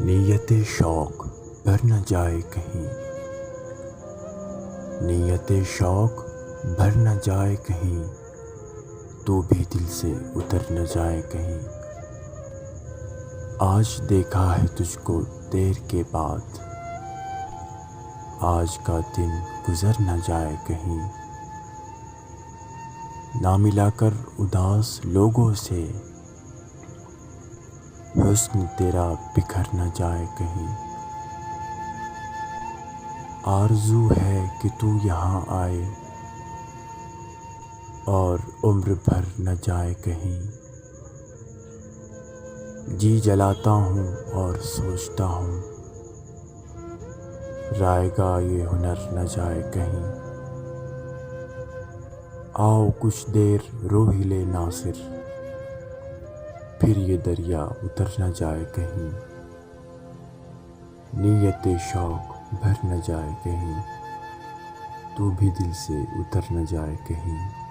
نیت شوق بھر نہ جائے کہیں، نیت شوق بھر نہ جائے کہیں، تو بھی دل سے اتر نہ جائے کہیں۔ آج دیکھا ہے تجھ کو دیر کے بعد، آج کا دن گزر نہ جائے کہیں۔ نہ ملا کر اداس لوگوں سے، حسن تیرا بکھر نہ جائے کہیں۔ آرزو ہے کہ تو یہاں آئے اور عمر بھر نہ جائے کہیں۔ جی جلاتا ہوں اور سوچتا ہوں، رائے گا یہ ہنر نہ جائے کہیں۔ آؤ کچھ دیر رو ہی لے ناصر، پھر یہ دریا اتر نہ جائے کہیں۔ نیت شوق بھر نہ جائے کہیں، تو بھی دل سے اتر نہ جائے کہیں۔